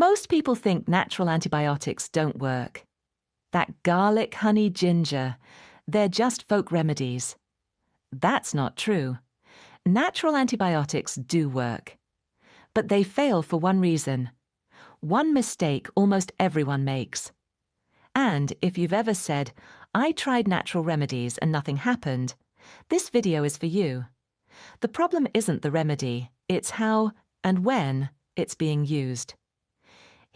Most people think natural antibiotics don't work. That garlic, honey, ginger, they're just folk remedies. That's not true. Natural antibiotics do work. But they fail for one reason. One mistake almost everyone makes. And if you've ever said, "I tried natural remedies and nothing happened," this video is for you. The problem isn't the remedy, it's how and when it's being used.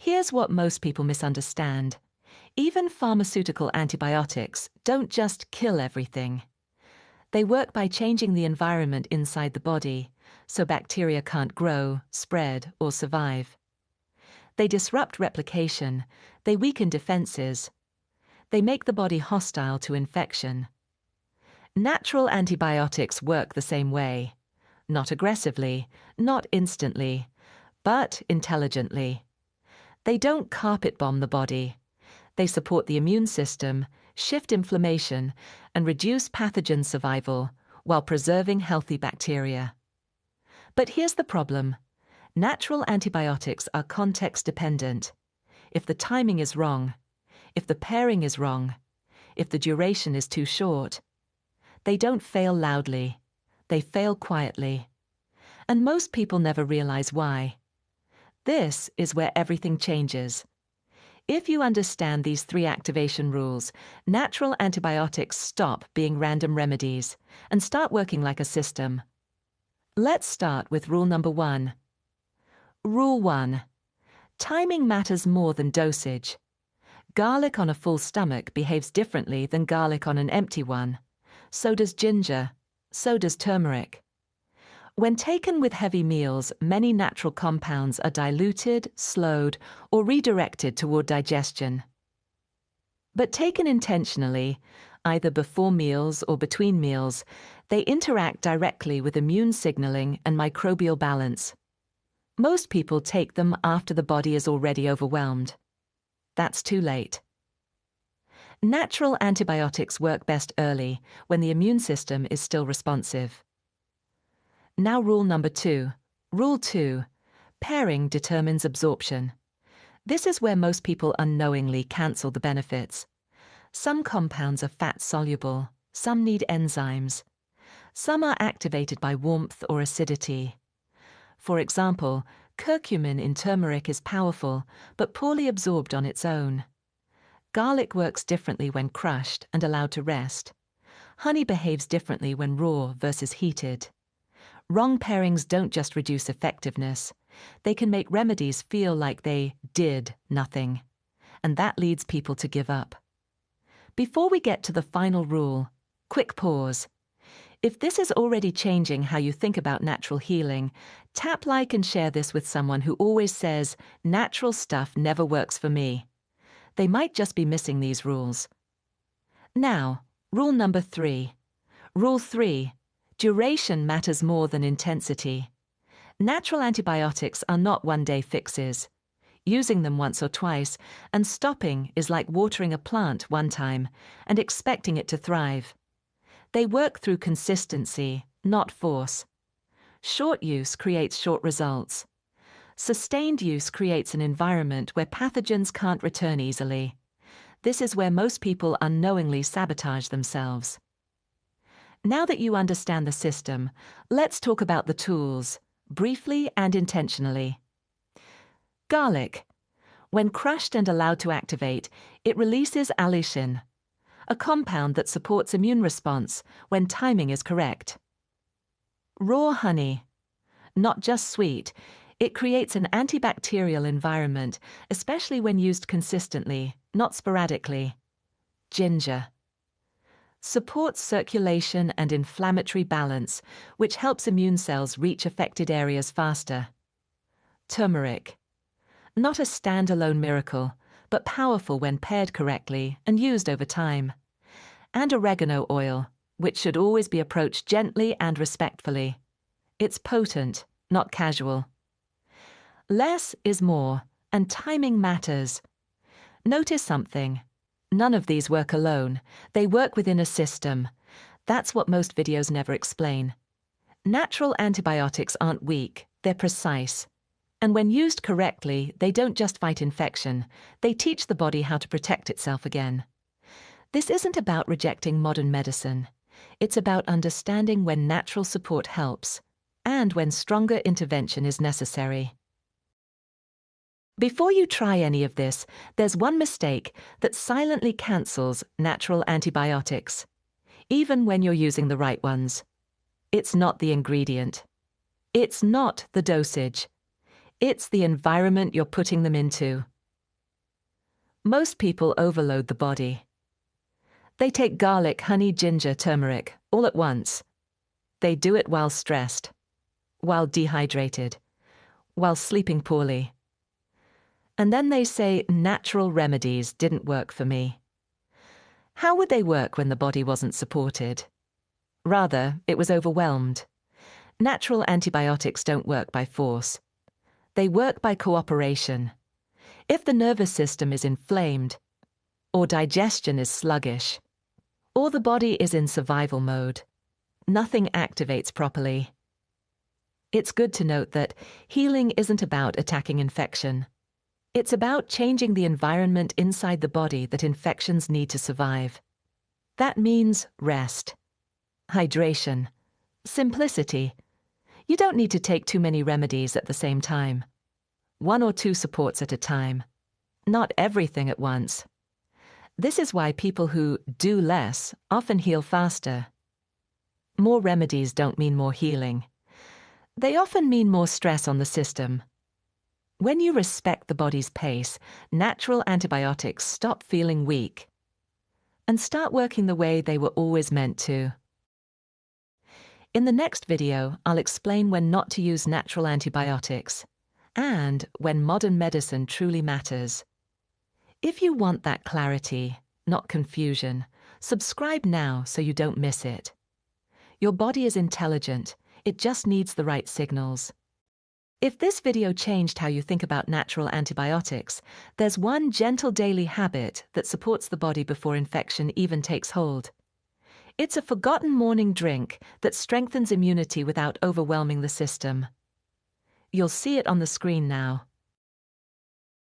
Here's what most people misunderstand. Even pharmaceutical antibiotics don't just kill everything. They work by changing the environment inside the body, so bacteria can't grow, spread, or survive. They disrupt replication, they weaken defenses. They make the body hostile to infection. Natural antibiotics work the same way. Not aggressively, not instantly, but intelligently. They don't carpet bomb the body. They support the immune system, shift inflammation, and reduce pathogen survival while preserving healthy bacteria. But here's the problem. Natural antibiotics are context-dependent. If the timing is wrong, if the pairing is wrong, if the duration is too short, they don't fail loudly. They fail quietly. And most people never realize why. This is where everything changes. If you understand these 3 activation rules, natural antibiotics stop being random remedies and start working like a system. Let's start with rule number 1. Rule 1. Timing matters more than dosage. Garlic on a full stomach behaves differently than garlic on an empty one. So does ginger. So does turmeric. When taken with heavy meals, many natural compounds are diluted, slowed, or redirected toward digestion. But taken intentionally, either before meals or between meals, they interact directly with immune signaling and microbial balance. Most people take them after the body is already overwhelmed. That's too late. Natural antibiotics work best early, when the immune system is still responsive. Now rule number 2. Rule 2. Pairing determines absorption. This is where most people unknowingly cancel the benefits. Some compounds are fat-soluble, some need enzymes. Some are activated by warmth or acidity. For example, curcumin in turmeric is powerful, but poorly absorbed on its own. Garlic works differently when crushed and allowed to rest. Honey behaves differently when raw versus heated. Wrong pairings don't just reduce effectiveness. They can make remedies feel like they did nothing. And that leads people to give up. Before we get to the final rule, quick pause. If this is already changing how you think about natural healing, tap like and share this with someone who always says, "Natural stuff never works for me." They might just be missing these rules. Now, rule number 3. Rule 3. Duration matters more than intensity. Natural antibiotics are not one-day fixes. Using them once or twice and stopping is like watering a plant one time and expecting it to thrive. They work through consistency, not force. Short use creates short results. Sustained use creates an environment where pathogens can't return easily. This is where most people unknowingly sabotage themselves. Now that you understand the system, let's talk about the tools, briefly and intentionally. Garlic. When crushed and allowed to activate, it releases allicin, a compound that supports immune response when timing is correct. Raw honey. Not just sweet, it creates an antibacterial environment, especially when used consistently, not sporadically. Ginger. Supports circulation and inflammatory balance, which helps immune cells reach affected areas faster. Turmeric. Not a standalone miracle, but powerful when paired correctly and used over time. And oregano oil, which should always be approached gently and respectfully. It's potent, not casual. Less is more, and timing matters. Notice something. None of these work alone. They work within a system. That's what most videos never explain. Natural antibiotics aren't weak, they're precise. And when used correctly, they don't just fight infection, they teach the body how to protect itself again. This isn't about rejecting modern medicine. It's about understanding when natural support helps and when stronger intervention is necessary. Before you try any of this, there's one mistake that silently cancels natural antibiotics, even when you're using the right ones. It's not the ingredient. It's not the dosage. It's the environment you're putting them into. Most people overload the body. They take garlic, honey, ginger, turmeric, all at once. They do it while stressed, while dehydrated, while sleeping poorly. And then they say natural remedies didn't work for me. How would they work when the body wasn't supported? Rather, it was overwhelmed. Natural antibiotics don't work by force. They work by cooperation. If the nervous system is inflamed, or digestion is sluggish, or the body is in survival mode, nothing activates properly. It's good to note that healing isn't about attacking infection. It's about changing the environment inside the body that infections need to survive. That means rest, hydration, simplicity. You don't need to take too many remedies at the same time. 1 or 2 supports at a time, not everything at once. This is why people who do less often heal faster. More remedies don't mean more healing. They often mean more stress on the system. When you respect the body's pace, natural antibiotics stop feeling weak and start working the way they were always meant to. In the next video, I'll explain when not to use natural antibiotics and when modern medicine truly matters. If you want that clarity, not confusion, subscribe now so you don't miss it. Your body is intelligent. It just needs the right signals. If this video changed how you think about natural antibiotics, there's one gentle daily habit that supports the body before infection even takes hold. It's a forgotten morning drink that strengthens immunity without overwhelming the system. You'll see it on the screen now.